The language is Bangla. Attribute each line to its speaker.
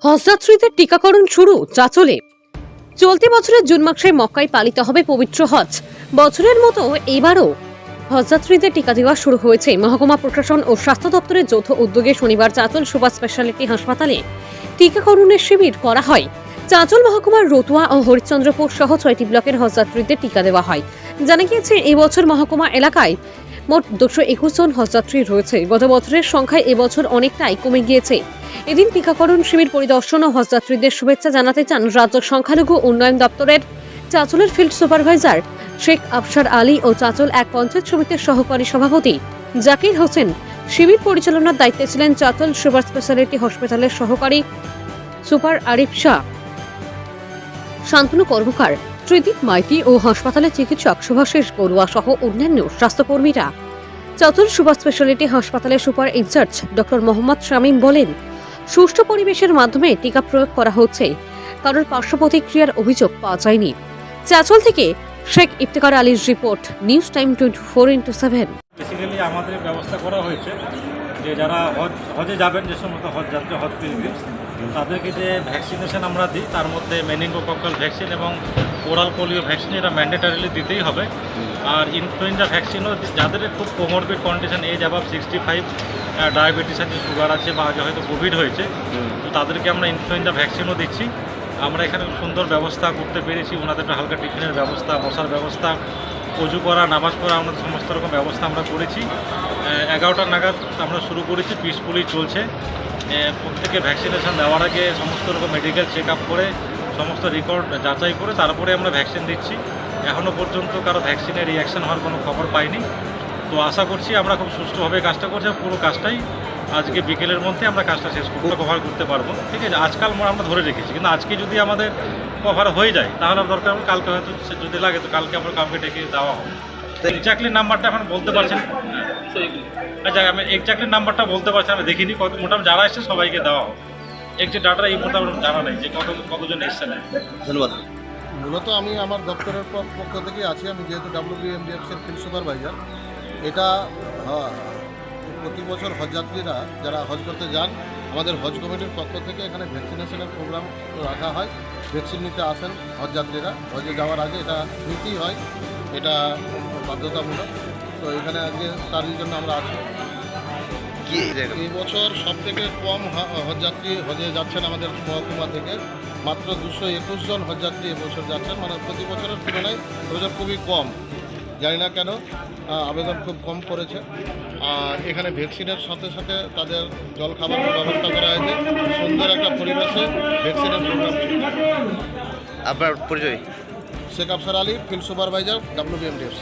Speaker 1: হজযাত্রীদের টিকাকরণ শুরু চাঁচলে। চলতি বছরের জুন মাসে মক্কায় পালিত হবে পবিত্র হজ। বছরের মতো এবারও হজযাত্রীদের টিকা দেওয়া শুরু হয়েছে। মহকুমা প্রশাসন ও স্বাস্থ্য দপ্তরের যৌথ উদ্যোগে শনিবার চাঁচল সুপার স্পেশালিটি হাসপাতালে টিকাকরণের শিবির করা হয়। চাঁচল মহকুমার রতুয়া ও হরিশ্চন্দ্রপুর সহ 6টি ব্লকের হজযাত্রীদের টিকা দেওয়া হয়। জানা গিয়েছে এই বছর মহকুমা এলাকায় মোট 221 জন হজযাত্রী রয়েছে। গত বছরের সংখ্যায় এবছর অনেকটাই কমে গিয়েছে। এদিন টিকাকরণ শিবির পরিদর্শন ও হজযাত্রীদের শুভেচ্ছা জানাতে চান রাজ্য সংখ্যালঘু উন্নয়ন দপ্তরের চাঁচলের ফিল্ড সুপারভাইজার শেখ আফসার আলী ও চাঁচল এক পঞ্চায়েত সমিতির সহকারী সভাপতি জাকির হোসেন। শিবির পরিচালনার দায়িত্বে ছিলেন চাঁচল সুপার স্পেশালিটি হাসপাতালের সহকারী সুপার আরিফ শাহ, শান্তনু কর্মকার, ত্রিদীপ মাইতি ও হাসপাতালের চিকিৎসক শুভাশিস বড়ুয়া সহ অন্যান্য স্বাস্থ্যকর্মীরা। চাঁচল সুপার স্পেশালিটি হাসপাতালের super incharge doctor Mohammad Shamim বলেন, সুষ্ঠু পরিবেশের মাধ্যমে টিকা প্রয়োগ করা হচ্ছে, কারোর পার্শ্ব প্রতিক্রিয়ার অভিযোগ পাওয়া যায়নি। চাঁচল থেকে শেখ ইফতেখার আলীর report, news time 24x7।
Speaker 2: Basically আমাদের ব্যবস্থা করা হয়েছে যে যারা হজে যাবেন, যে সমস্ত হজ যাত্রী, হজ পিলগ্রিমস, তাদেরকে যে ভ্যাকসিনেশন আমরা দিই তার মধ্যে মেনিঙ্গোকক্কাল ভ্যাকসিন এবং ওরাল পোলিও ভ্যাকসিন এটা ম্যান্ডেটারিলি দিতেই হবে। আর ইনফ্লুয়েঞ্জা ভ্যাকসিনও যাদের খুব comorbid condition, age above 65, diabetes আছে, সুগার আছে বা হয়তো কোভিড হয়েছে, তো তাদেরকে আমরা ইনফ্লুয়েঞ্জা ভ্যাকসিনও দিচ্ছি। আমরা এখানে সুন্দর ব্যবস্থা করতে পেরেছি। ওনাদের একটা হালকা টিফিনের ব্যবস্থা, বসার ব্যবস্থা, অজু করা, নামাজ পড়া, আমাদের সমস্ত রকম ব্যবস্থা আমরা করেছি। 11টা নাগাদ আমরা শুরু করেছি, পিসফুলি চলছে। প্রত্যেকে ভ্যাকসিনেশন দেওয়ার আগে সমস্ত রকম মেডিকেল চেক আপ করে, সমস্ত রেকর্ড যাচাই করে তারপরে আমরা ভ্যাকসিন দিচ্ছি। এখনও পর্যন্ত কারো ভ্যাকসিনের রিয়াকশন হওয়ার কোনো খবর পাইনি। তো আশা করছি আমরা খুব সুষ্ঠুভাবে কাজটা করছি। পুরো কাজটাই আজকে বিকেলের মধ্যে আমরা কাজটা শেষ করতে কভার করতে পারবো। ঠিক আছে, আজকাল আমরা ধরে রেখেছি, কিন্তু আজকে যদি আমাদের কভার হয়ে যায় তাহলে দরকার হবে কালকে, হয়তো যদি লাগে তো কালকে আমরা কাউকে ডেকে দেওয়া হবে। এক্স্যাক্টলি নাম্বারটা এখন বলতে পারছেন? আচ্ছা, আমি এক্স্যাক্টলি নাম্বারটা বলতে পারছি, আমি দেখিনি। মোটামুটি যারা এসছে সবাইকে দেওয়া হবে। এক্সাক্ট ডাটা এই মোটামুটি জানা নেই যে কতজন এসছে না।
Speaker 3: ধন্যবাদ।
Speaker 4: মূলত আমি আমার দপ্তরের পক্ষ থেকে আছি, আমি যেহেতু WBMDF's ফিল্ড সুপারভাইজার। এটা প্রতি বছর হজযাত্রীরা যারা হজ করতে যান, আমাদের হজ কমিটির পক্ষ থেকে এখানে ভ্যাকসিনেশনের প্রোগ্রাম রাখা হয়। ভ্যাকসিন নিতে আসেন হজযাত্রীরা, হজে যাওয়ার আগে এটা নিতেই হয়, এটা বাধ্যতামূলক। তো এখানে আজকে তারই জন্য আমরা আছি। এই বছর সবথেকে কম হজযাত্রী হজে যাচ্ছেন আমাদের মহকুমা থেকে, মাত্র 221 জন হজযাত্রী এবছর যাচ্ছেন। মানে প্রতি বছরের তুলনায় এবছর খুবই কম, জানি না কেন, আবেদন খুব কম করেছে। আর এখানে ভ্যাকসিনের সাথে সাথে তাদের জলখাবারের ব্যবস্থা করা হয়েছে। সুন্দর একটা পরিবেশে ভ্যাকসিনের প্রোগ্রাম চলছে।
Speaker 3: আপনার পরিচয়?
Speaker 4: Sheikh Afsar Ali, field supervisor, WBMDF's।